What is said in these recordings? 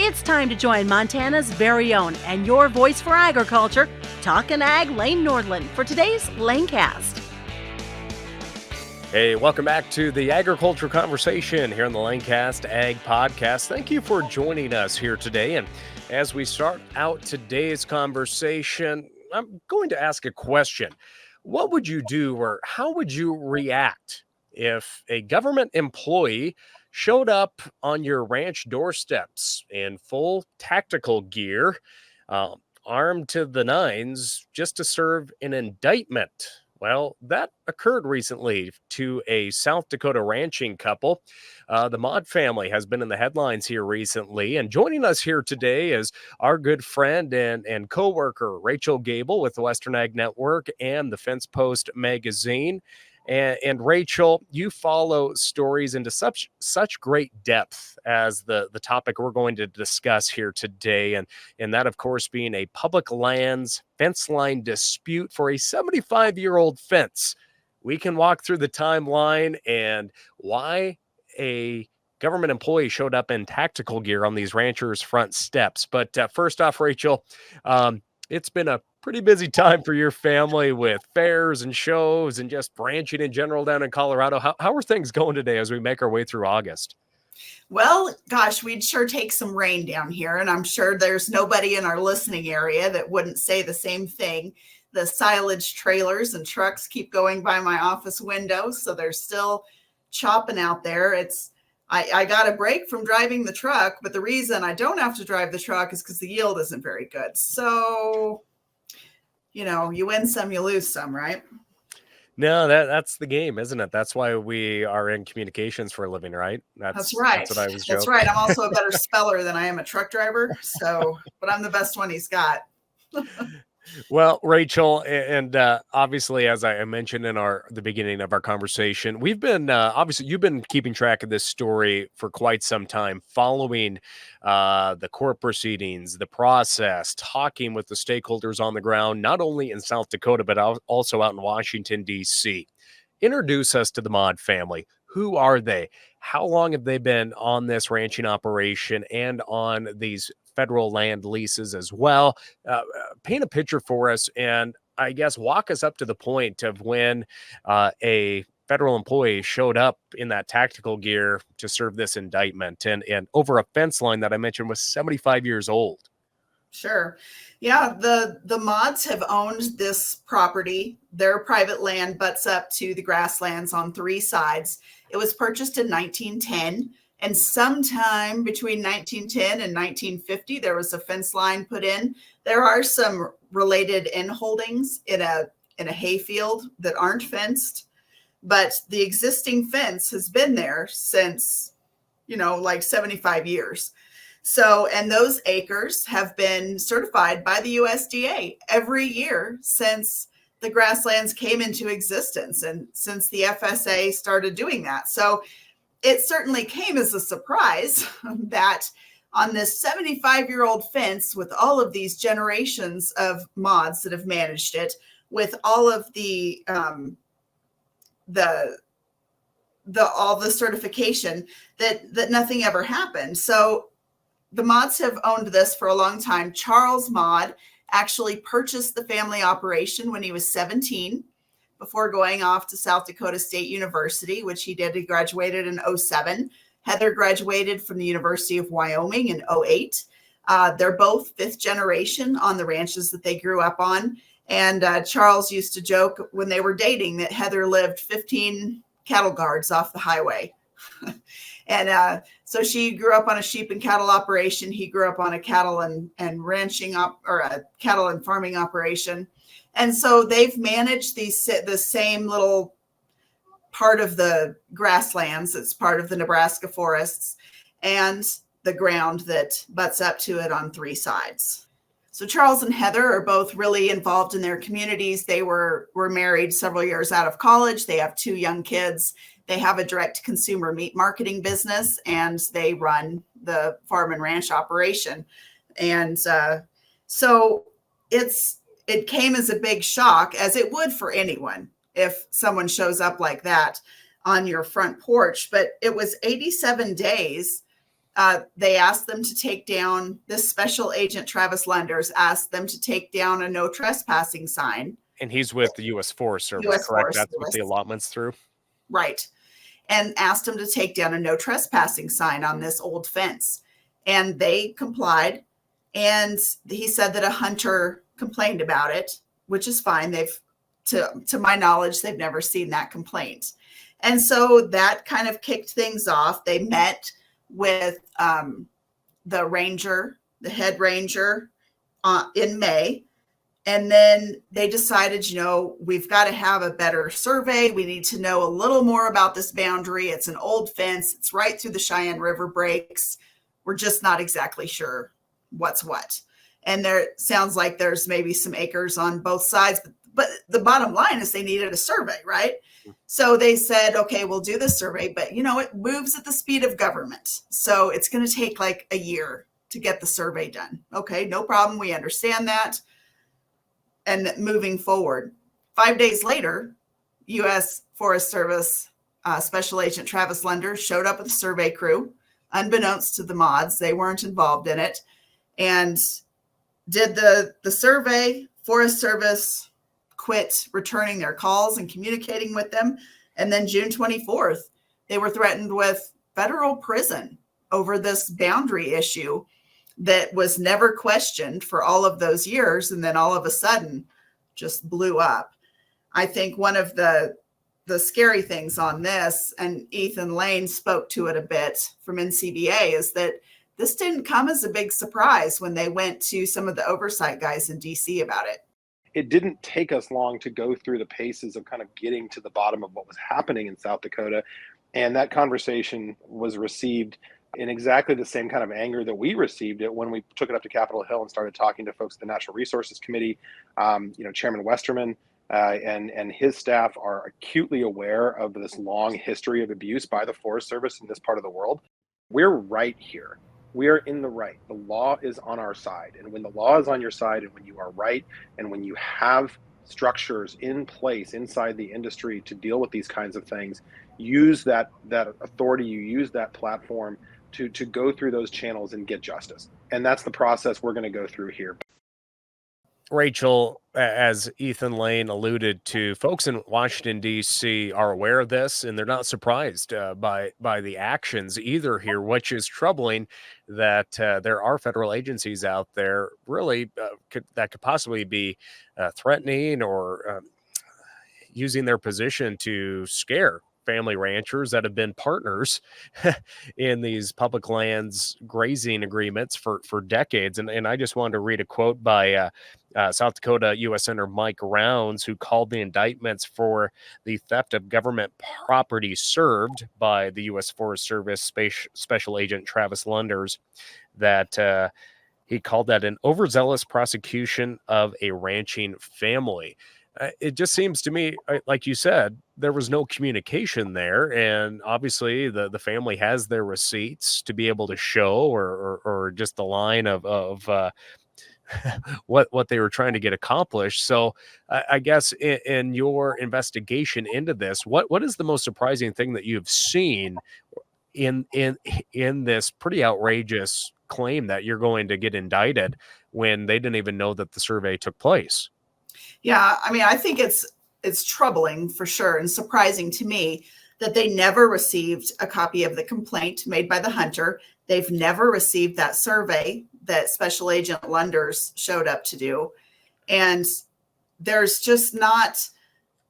It's time to join Montana's very own and your voice for agriculture, Talkin' Ag Lane Nordlund, for today's LaneCast. Hey, welcome back to the agriculture conversation here on the LaneCast Ag Podcast. Thank you for joining us here today. And as we start out today's conversation, I'm going to ask a question. What would you do, or how would you react if a government employee showed up on your ranch doorsteps in full tactical gear, armed to the nines, just to serve an indictment? Well, that occurred recently to a South Dakota ranching couple. The Maude family has been in the headlines here recently, and joining us here today is our good friend and co-worker, Rachel Gabel with the Western Ag Network and the Fence Post magazine. And Rachel, you follow stories into such great depth as the topic we're going to discuss here today, and that, of course, being a public lands fence line dispute for a 75-year-old fence. We can walk through the timeline and why a government employee showed up in tactical gear on these ranchers' front steps. But first off, Rachel, it's been a pretty busy time for your family with fairs and shows and just ranching in general down in Colorado. How are things going today as we make our way through August? Well, gosh, we'd sure take some rain down here, and I'm sure there's nobody in our listening area that wouldn't say the same thing. The silage trailers and trucks keep going by my office window, so they're still chopping out there. I got a break from driving the truck, but the reason I don't have to drive the truck is because the yield isn't very good. So, you win some, you lose some, right? No, that's the game, isn't it? That's why we are in communications for a living, right? That's right. That's what I was joking. That's right. I'm also a better speller than I am a truck driver. But I'm the best one he's got. Well, Rachel, and obviously, as I mentioned in the beginning of our conversation, we've been obviously you've been keeping track of this story for quite some time, following the court proceedings, the process, talking with the stakeholders on the ground, not only in South Dakota but also out in Washington, D.C. Introduce us to the Maude family. Who are they? How long have they been on this ranching operation and on these federal land leases as well? Paint a picture for us, and I guess walk us up to the point of when a federal employee showed up in that tactical gear to serve this indictment and over a fence line that I mentioned was 75 years old. Sure. Yeah, the Maudes have owned this property. Their private land butts up to the grasslands on three sides. It was purchased in 1910. And sometime between 1910 and 1950, there was a fence line put in. There are some related inholdings in a hayfield that aren't fenced, but the existing fence has been there since, like 75 years. So, and those acres have been certified by the USDA every year since the grasslands came into existence and since the FSA started doing that. So it certainly came as a surprise that on this 75-year-old fence with all of these generations of Maudes that have managed it, with all of the certification, that nothing ever happened. So the Maudes have owned this for a long time. Charles Maude actually purchased the family operation when he was 17. Before going off to South Dakota State University, which he did. He graduated in 2007. Heather graduated from the University of Wyoming in 2008. They're both fifth generation on the ranches that they grew up on. And Charles used to joke when they were dating that Heather lived 15 cattle guards off the highway. And so she grew up on a sheep and cattle operation. He grew up on a cattle and ranching or a cattle and farming operation. And so they've managed the same little part of the grasslands. It's part of the Nebraska forests and the ground that butts up to it on three sides. So Charles and Heather are both really involved in their communities. They were married several years out of college. They have two young kids. They have a direct consumer meat marketing business, and they run the farm and ranch operation. And so it came as a big shock, as it would for anyone if someone shows up like that on your front porch. But it was 87 days They asked them to take down, this special agent, Travis Lenders, asked them to take down a no trespassing sign. And he's with the U.S. Forest Service, US correct? Forest That's what Service. the allotment's through? Right. And asked them to take down a no trespassing sign on this old fence. And they complied. And he said that a hunter complained about it, which is fine. To my knowledge, they've never seen that complaint. And so that kind of kicked things off. They met with the ranger, the head ranger, in May. And then they decided, we've got to have a better survey. We need to know a little more about this boundary. It's an old fence. It's right through the Cheyenne River breaks. We're just not exactly sure what's what. And there sounds like there's maybe some acres on both sides. But the bottom line is they needed a survey, right? So they said, okay, we'll do the survey, but it moves at the speed of government. So it's going to take like a year to get the survey done. Okay, no problem. We understand that. And moving forward, 5 days later, U.S. Forest Service Special Agent Travis Lenders showed up with a survey crew, unbeknownst to the Maudes. They weren't involved in it, and did the survey. Forest Service quit returning their calls and communicating with them. And then June 24th, they were threatened with federal prison over this boundary issue that was never questioned for all of those years. And then all of a sudden just blew up. I think one of the scary things on this, and Ethan Lane spoke to it a bit from NCBA, is that this didn't come as a big surprise when they went to some of the oversight guys in DC about it. It didn't take us long to go through the paces of kind of getting to the bottom of what was happening in South Dakota. And that conversation was received in exactly the same kind of anger that we received it when we took it up to Capitol Hill and started talking to folks at the Natural Resources Committee. Chairman Westerman and his staff are acutely aware of this long history of abuse by the Forest Service in this part of the world. We're right here. We are in the right. The law is on our side. And when the law is on your side, and when you are right, and when you have structures in place inside the industry to deal with these kinds of things, use that authority, you use that platform to go through those channels and get justice. And that's the process we're going to go through here. Rachel, as Ethan Lane alluded to, folks in Washington, D.C. are aware of this, and they're not surprised by the actions either here, which is troubling that there are federal agencies out there really that could possibly be threatening or using their position to scare family ranchers that have been partners in these public lands grazing agreements for decades. And I just wanted to read a quote by South Dakota U.S. Senator Mike Rounds, who called the indictments for the theft of government property served by the U.S. Forest Service Special Agent Travis Lenders, that he called that an overzealous prosecution of a ranching family. It just seems to me, like you said, there was no communication there. And obviously the family has their receipts to be able to show or just the line of what they were trying to get accomplished. So I guess in your investigation into this, what is the most surprising thing that you've seen in this pretty outrageous claim that you're going to get indicted when they didn't even know that the survey took place? Yeah, I mean, I think it's troubling for sure, and surprising to me that they never received a copy of the complaint made by the hunter. They've never received that survey that Special Agent Lenders showed up to do. And there's not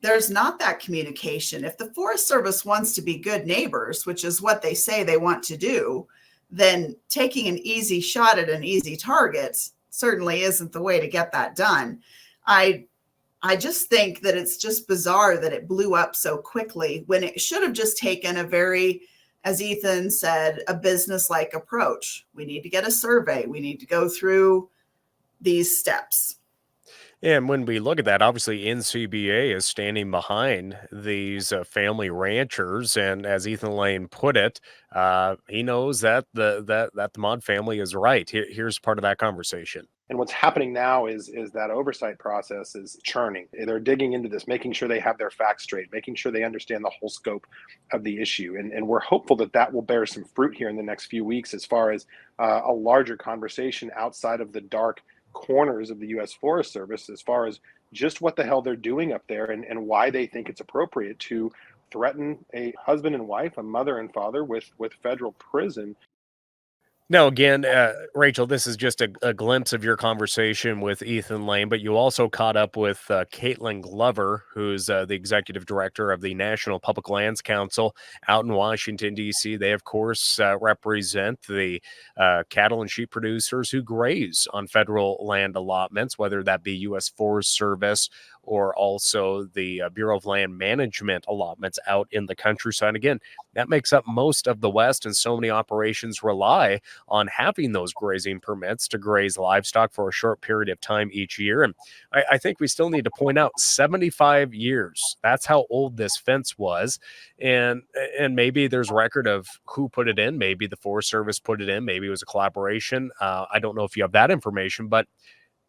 that communication. If the Forest Service wants to be good neighbors, which is what they say they want to do, then taking an easy shot at an easy target certainly isn't the way to get that done. I just think that it's just bizarre that it blew up so quickly when it should have just taken a very, as Ethan said, a business-like approach. We need to get a survey. We need to go through these steps. And when we look at that, obviously NCBA is standing behind these family ranchers, and as Ethan Lane put it, he knows that the Maude family is right. Here's part of that conversation. And what's happening now is that oversight process is churning. They're digging into this, making sure they have their facts straight, making sure they understand the whole scope of the issue. And we're hopeful that that will bear some fruit here in the next few weeks as far as a larger conversation outside of the dark corners of the U.S. Forest Service, as far as just what the hell they're doing up there and why they think it's appropriate to threaten a husband and wife, a mother and father with federal prison. Now, again, Rachel, this is just a glimpse of your conversation with Ethan Lane, but you also caught up with Caitlin Glover, who's the executive director of the National Public Lands Council out in Washington, D.C. They, of course, represent the cattle and sheep producers who graze on federal land allotments, whether that be U.S. Forest Service or also the Bureau of Land Management allotments out in the countryside. Again, that makes up most of the West, and so many operations rely on having those grazing permits to graze livestock for a short period of time each year. And I think we still need to point out 75 years. That's how old this fence was. And maybe there's record of who put it in. Maybe the Forest Service put it in. Maybe it was a collaboration. I don't know if you have that information, but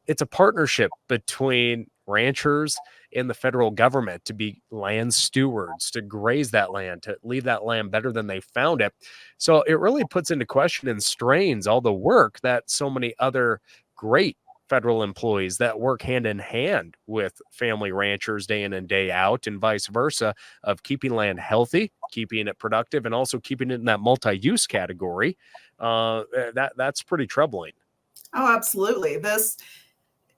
it's a partnership between ranchers and the federal government to be land stewards, to graze that land, to leave that land better than they found it. So it really puts into question and strains all the work that so many other great federal employees that work hand in hand with family ranchers day in and day out, and vice versa, of keeping land healthy, keeping it productive, and also keeping it in that multi-use category. That's pretty troubling. Oh, absolutely.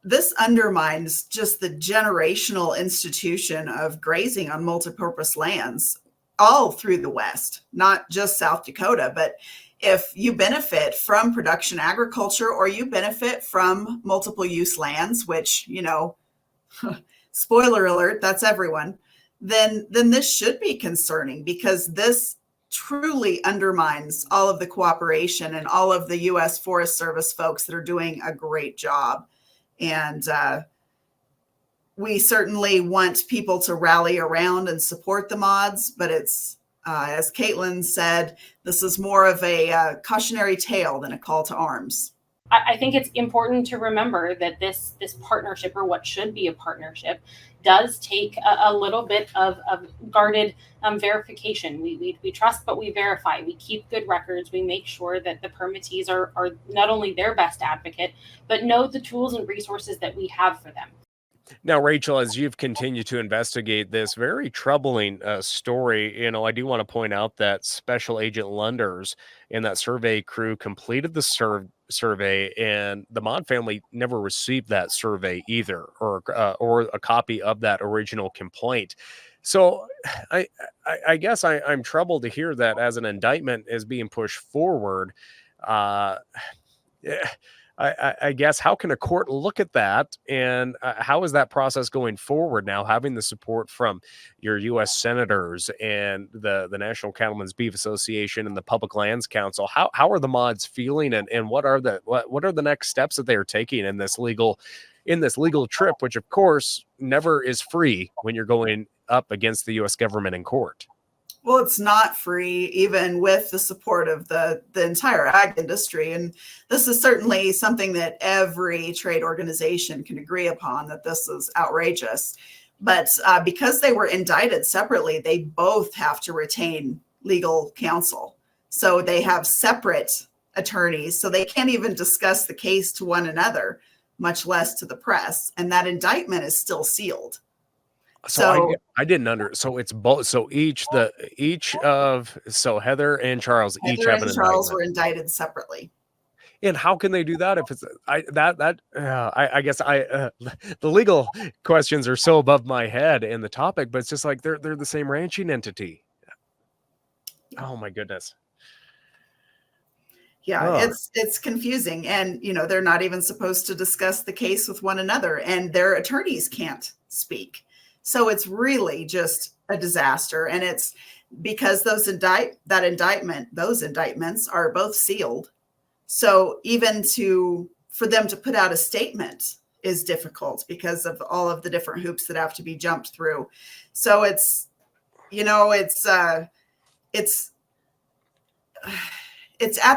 This undermines just the generational institution of grazing on multipurpose lands all through the West, not just South Dakota. But if you benefit from production agriculture, or you benefit from multiple use lands, which, spoiler alert, that's everyone, then this should be concerning, because this truly undermines all of the cooperation and all of the U.S. Forest Service folks that are doing a great job. And we certainly want people to rally around and support the Maudes, but it's, as Caitlin said, this is more of a cautionary tale than a call to arms. I think it's important to remember that this partnership, or what should be a partnership, does take a little bit of guarded verification. We trust, but we verify. We keep good records. We make sure that the permittees are not only their best advocate, but know the tools and resources that we have for them. Now, Rachel, as you've continued to investigate this very troubling story, I do want to point out that Special Agent Lunders and that survey crew completed the survey, and the Maude family never received that survey either, or a copy of that original complaint. So I guess I'm troubled to hear that as an indictment is being pushed forward. I guess, how can a court look at that, and how is that process going forward now, having the support from your U.S. senators and the National Cattlemen's Beef Association and the Public Lands Council? How are the Maudes feeling, and what are the next steps that they are taking in this legal trip, which of course never is free when you're going up against the U.S. government in court? Well, it's not free, even with the support of the entire ag industry. And this is certainly something that every trade organization can agree upon, that this is outrageous. But because they were indicted separately, they both have to retain legal counsel. So they have separate attorneys. So they can't even discuss the case to one another, much less to the press. And that indictment is still sealed. So I didn't so it's both. So Heather and Charles each have an indictment. Charles were indicted separately. And how can they do that if it's I guess the legal questions are so above my head in the topic, but it's just like they're the same ranching entity. Oh my goodness. Yeah, it's confusing, and they're not even supposed to discuss the case with one another, and their attorneys can't speak. So it's really just a disaster. And it's because those indictments are both sealed. So even for them to put out a statement is difficult because of all of the different hoops that have to be jumped through. So it's at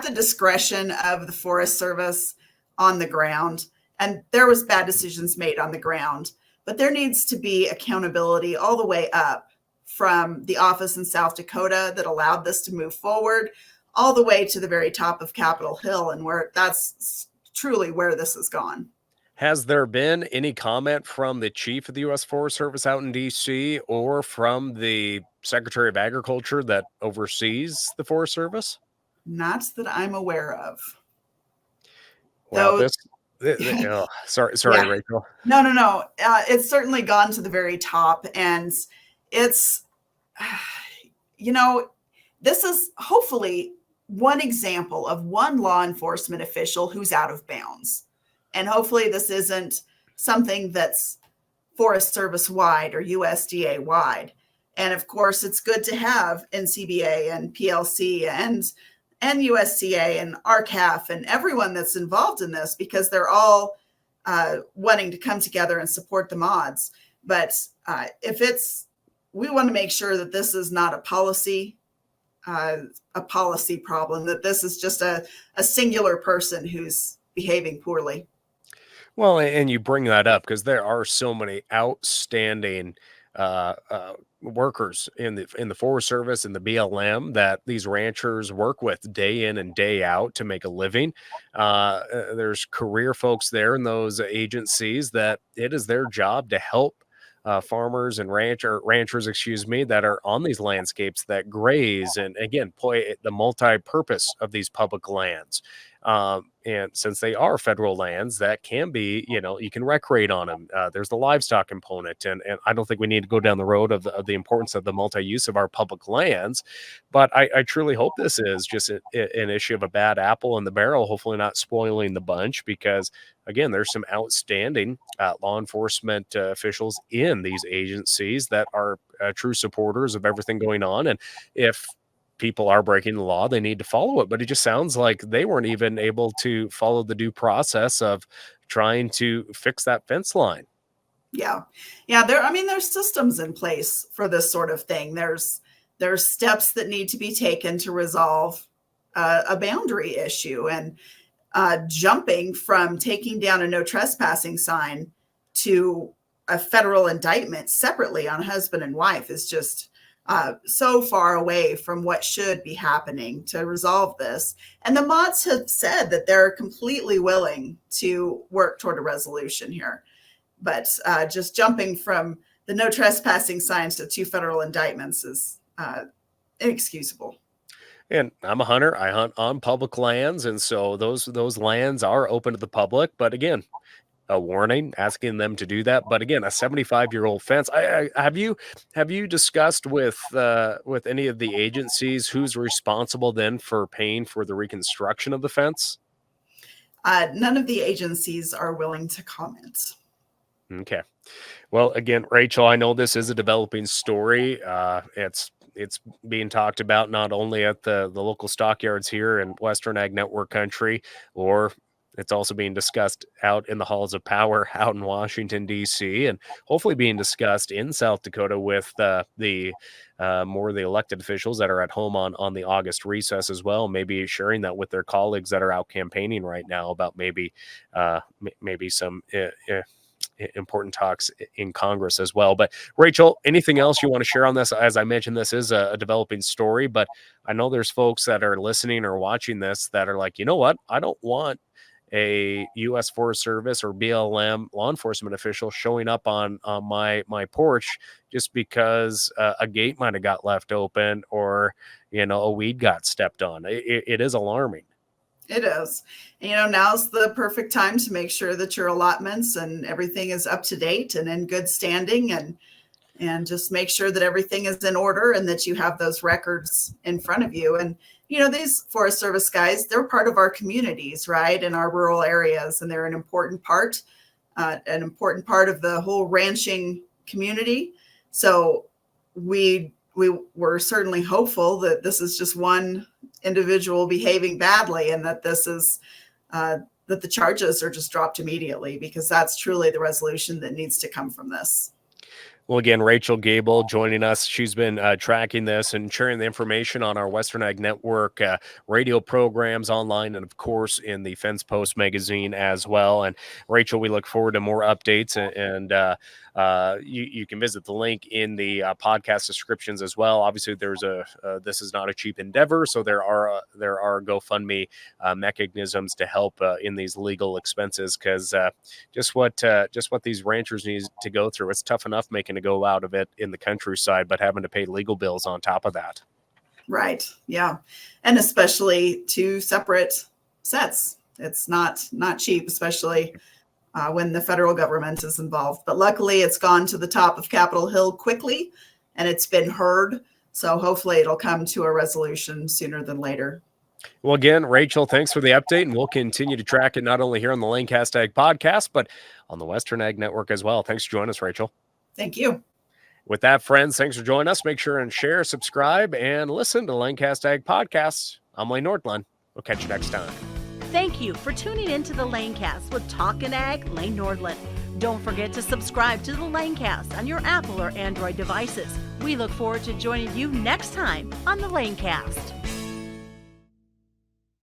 the discretion of the Forest Service on the ground. And there was bad decisions made on the ground, but there needs to be accountability all the way up from the office in South Dakota that allowed this to move forward all the way to the very top of Capitol Hill, and where that's truly where this has gone. Has there been any comment from the chief of the U.S. Forest Service out in D.C. or from the Secretary of Agriculture that oversees the Forest Service? Not that I'm aware of. Well, sorry, Yeah. Rachel. No. It's certainly gone to the very top, and it's, this is hopefully one example of one law enforcement official who's out of bounds. And hopefully this isn't something that's Forest Service wide or USDA wide. And of course, it's good to have NCBA and PLC and USDA and RCAF and everyone that's involved in this, because they're all wanting to come together and support the Maudes. But we want to make sure that this is not a policy problem, that this is just a singular person who's behaving poorly. Well, and you bring that up because there are so many outstanding workers in the Forest Service and the BLM that these ranchers work with day in and day out to make a living. There's career folks there in those agencies that it is their job to help farmers and ranchers, that are on these landscapes that graze and, again, the multi-purpose of these public lands. And since they are federal lands, that can be, you can recreate on them. There's the livestock component, and I don't think we need to go down the road of the importance of the multi-use of our public lands. But I truly hope this is just an issue of a bad apple in the barrel, hopefully not spoiling the bunch, because, again, there's some outstanding law enforcement officials in these agencies that are true supporters of everything going on. And if people are breaking the law, they need to follow it. But it just sounds like they weren't even able to follow the due process of trying to fix that fence line. Yeah. There's systems in place for this sort of thing. There's steps that need to be taken to resolve a boundary issue, and jumping from taking down a no trespassing sign to a federal indictment separately on husband and wife is just so far away from what should be happening to resolve this. And the Maudes have said that they're completely willing to work toward a resolution here. But just jumping from the no trespassing signs to 2 federal indictments is inexcusable. And I'm a hunter. I hunt on public lands, and so those lands are open to the public. But again, a warning, asking them to do that. But again, a 75-year-old fence. Have you discussed with any of the agencies who's responsible then for paying for the reconstruction of the fence? None of the agencies are willing to comment. Okay. Well, again, Rachel, I know this is a developing story. It's being talked about not only at the local stockyards here in Western Ag Network country, or it's also being discussed out in the halls of power out in Washington, D.C., and hopefully being discussed in South Dakota with the more of the elected officials that are at home on the August recess as well, maybe sharing that with their colleagues that are out campaigning right now about maybe some important talks in Congress as well. But Rachel, anything else you want to share on this? As I mentioned, this is a developing story, but I know there's folks that are listening or watching this that are like, you know what? I don't want a U.S. Forest Service or BLM law enforcement official showing up on my porch just because a gate might have got left open or, a weed got stepped on. It is alarming. It is. Now's the perfect time to make sure that your allotments and everything is up to date and in good standing, and just make sure that everything is in order and that you have those records in front of you. And, these Forest Service guys, they're part of our communities, right? In our rural areas, and they're an important part of the whole ranching community. So we were certainly hopeful that this is just one individual behaving badly, and that this is that the charges are just dropped immediately, because that's truly the resolution that needs to come from this. Well, again, Rachel Gabel joining us. She's been tracking this and sharing the information on our Western Ag Network radio programs online, and of course in the Fence Post magazine as well. And Rachel, we look forward to more updates, and you can visit the link in the podcast descriptions as well. Obviously, there's this is not a cheap endeavor, so there are GoFundMe mechanisms to help in these legal expenses, because just what these ranchers need to go through. It's tough enough making a go out of it in the countryside, but having to pay legal bills on top of that. Right. Yeah. And especially 2 separate sets. It's not cheap, especially when the federal government is involved. But luckily, it's gone to the top of Capitol Hill quickly, and it's been heard. So hopefully it'll come to a resolution sooner than later. Well, again, Rachel, thanks for the update, and we'll continue to track it not only here on the LaneCast Ag Podcast, but on the Western Ag Network as well. Thanks for joining us, Rachel. Thank you. With that, friends, thanks for joining us. Make sure and share, subscribe, and listen to LaneCast Ag Podcast. I'm Lane Nordlund. We'll catch you next time. Thank you for tuning in to the LaneCast with Talkin' Ag, Lane Nordlund. Don't forget to subscribe to the LaneCast on your Apple or Android devices. We look forward to joining you next time on the LaneCast.